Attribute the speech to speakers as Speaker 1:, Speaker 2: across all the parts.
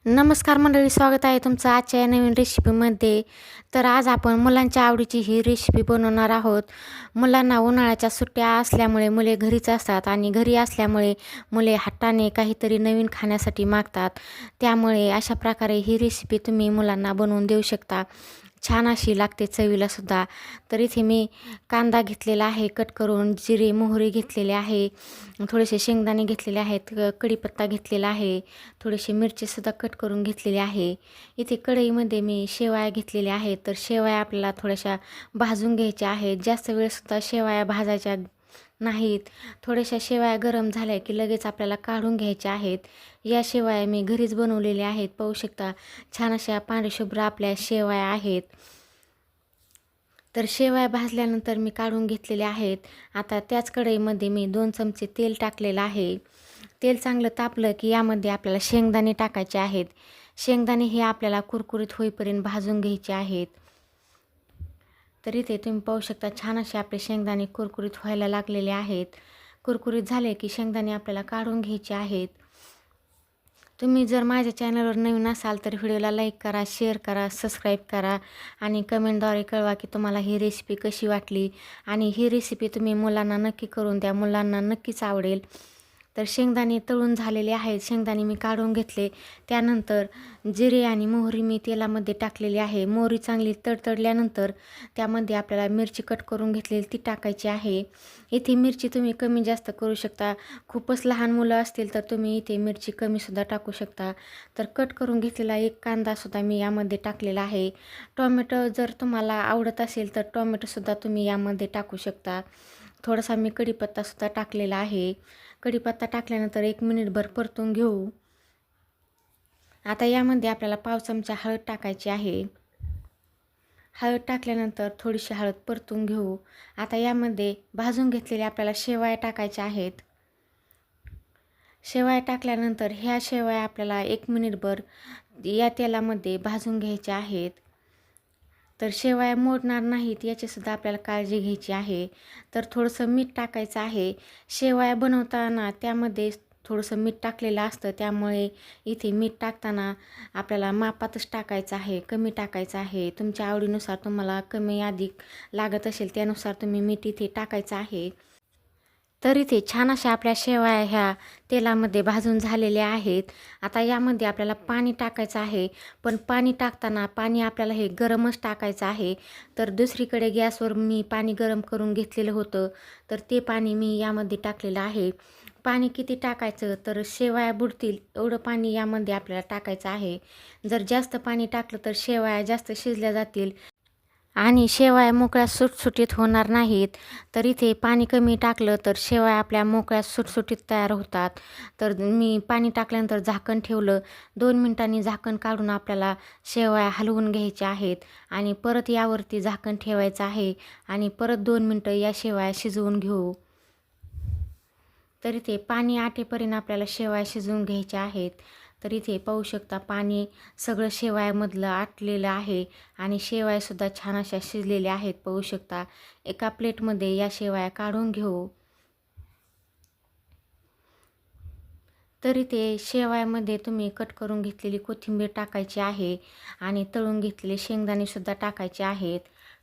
Speaker 1: नमस्कार मंडळी, स्वागत आहे तुमचं आजच्या या नवीन रेसिपीमध्ये. तर आज आपण मुलांच्या आवडीची ही रेसिपी बनवणार आहोत. मुलांना उन्हाळ्याच्या सुट्ट्या असल्यामुळे मुले घरीच असतात आणि घरी असल्यामुळे मुले हट्टाने काहीतरी नवीन खाण्यासाठी मागतात. त्यामुळे अशा प्रकारे ही रेसिपी तुम्ही मुलांना बनवून देऊ शकता. छान अशी लागते चवीलासुद्धा. तर इथे मी कांदा घेतलेला आहे कट करून, जिरे मोहरी घेतलेले आहे, थोडेसे शेंगदाणे घेतलेले आहेत, कढीपत्ता घेतलेला आहे, थोडीशी मिरचीसुद्धा कट करून घेतलेली आहे. इथे कढईमध्ये मी शेवया घेतलेल्या आहेत. तर शेवया आपल्याला थोड्याशा भाजून घ्यायच्या आहेत. जास्त वेळसुद्धा शेवया भाजायच्या नाहीत. थोड्याशा शेवया गरम झाल्या की लगेच आपल्याला काढून घ्यायच्या आहेत. या शेवया मी घरीच बनवलेल्या आहेत. पाहू शकता छान अशा पांढऱ्याशुभ्र आपल्या शेवया आहेत. तर शेवया भाजल्यानंतर मी काढून घेतलेल्या आहेत. आता त्याच कढईमध्ये मी 2 चमचे तेल टाकलेलं आहे. तेल चांगलं तापलं की यामध्ये आपल्याला शेंगदाणे टाकायचे आहेत. शेंगदाणे हे आपल्याला कुरकुरीत होईपर्यंत भाजून घ्यायचे आहेत. तर इथे तुम्ही पाहू शकता छान असे आपले शेंगदाणे कुरकुरीत व्हायला लागलेले आहेत. कुरकुरीत झाले की शेंगदाणे आपल्याला काढून घ्यायचे आहेत. तुम्ही जर माझ्या चॅनलवर नवीन असाल तर व्हिडिओला लाईक करा, शेअर करा, सबस्क्राईब करा आणि कमेंटद्वारे कळवा की तुम्हाला ही रेसिपी कशी वाटली. आणि ही रेसिपी तुम्ही मुलांना नक्की करून द्या, मुलांना नक्कीच आवडेल. तर शेंगदाणे तळून झालेले आहेत. शेंगदाणे मी काढून घेतले. त्यानंतर जिरे आणि मोहरी मी तेलामध्ये टाकलेली आहे. मोहरी चांगली तडतडल्यानंतर त्यामध्ये आपल्याला मिरची कट करून घेतलेली ती टाकायची आहे. इथे मिरची तुम्ही कमी जास्त करू शकता. खूपच लहान मुलं असतील तर तुम्ही इथे मिरची कमीसुद्धा टाकू शकता. तर कट करून घेतलेला एक कांदासुद्धा मी यामध्ये टाकलेला आहे. टोमॅटो जर तुम्हाला आवडत असेल तर टोमॅटोसुद्धा तुम्ही यामध्ये टाकू शकता. थोडासा मी कढीपत्तासुद्धा टाकलेला आहे. कढीपत्ता टाकल्यानंतर 1 मिनिटभर परतून घेऊ. आता यामध्ये आपल्याला पाव चमचा हळद टाकायची आहे. हळद टाकल्यानंतर थोडीशी हळद परतून घेऊ. आता यामध्ये भाजून घेतलेल्या आपल्याला शेवया टाकायच्या आहेत. शेवया टाकल्यानंतर ह्या शेवया आपल्याला 1 मिनिटभर या तेलामध्ये भाजून घ्यायच्या आहेत. तर शेवया मोडणार नाहीत याचीसुद्धा आपल्याला काळजी घ्यायची आहे. तर थोडंसं मीठ टाकायचं आहे. शेवया बनवताना त्यामध्ये थोडंसं मीठ टाकलेलं असतं, त्यामुळे इथे मीठ टाकताना आपल्याला मापातच टाकायचं आहे, कमी टाकायचं आहे. तुमच्या आवडीनुसार तुम्हाला कमी अधिक लागत असेल त्यानुसार तुम्ही मीठ इथे टाकायचं आहे. तर इथे छान अशा आपल्या शेवया ह्या तेलामध्ये भाजून झालेल्या आहेत. आता यामध्ये आपल्याला पाणी टाकायचं आहे. पण पाणी टाकताना पाणी आपल्याला हे गरमच टाकायचं आहे. तर दुसरीकडे गॅसवर मी पाणी गरम करून घेतलेलं होतं, तर ते पाणी मी यामध्ये टाकलेलं आहे. पाणी किती टाकायचं तर शेवया बुडतील एवढं पाणी यामध्ये आपल्याला टाकायचं आहे. जर जास्त पाणी टाकलं तर शेवया जास्त शिजल्या जातील आणि शेवया मोकळ्या सुटसुटीत होणार नाहीत. तर इथे पाणी कमी टाकलं तर शेवया आपल्या मोकळ्या सुटसुटीत तयार होतात. तर मी पाणी टाकल्यानंतर झाकण ठेवलं. 2 मिनिटांनी झाकण काढून आपल्याला शेवया हलवून घ्यायच्या आहेत आणि परत यावरती झाकण ठेवायचं आहे आणि परत 2 मिनटं या शेवया शिजवून घेऊ. तर इथे पाणी आटेपर्यंत आपल्याला शेवया शिजवून घ्यायच्या आहेत. तर इथे पाहू शकता पाणी सगळं शेवयामधलं आटलेलं आहे आणि शेवयासुद्धा छान अशा शिजलेल्या आहेत. पाहू शकता. एका प्लेटमध्ये या शेवया काढून घेऊ. तर इथे शेवयामध्ये तुम्ही कट करून घेतलेली कोथिंबीर टाकायची आहे आणि तळून घेतलेले शेंगदाणेसुद्धा टाकायचे आहेत.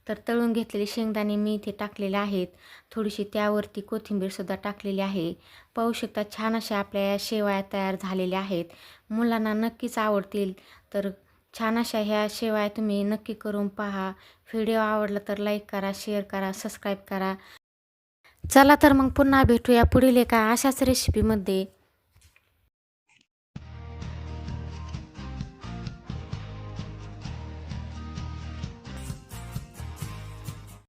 Speaker 1: तर तळून घेतलेले शेंगदाणे मी इथे टाकलेले आहेत. थोडीशी त्यावरती कोथिंबीरसुद्धा टाकलेली आहे. पाहू शकता छान अशा आपल्या या शेवया तयार झालेल्या आहेत. मुलांना नक्कीच आवडतील. तर छान अशा ह्या शेवया तुम्ही नक्की करून पहा. व्हिडिओ आवडला तर लाईक करा, शेअर करा, सबस्क्राईब करा. चला तर मग पुन्हा भेटूया पुढील एका अशाच रेसिपीमध्ये.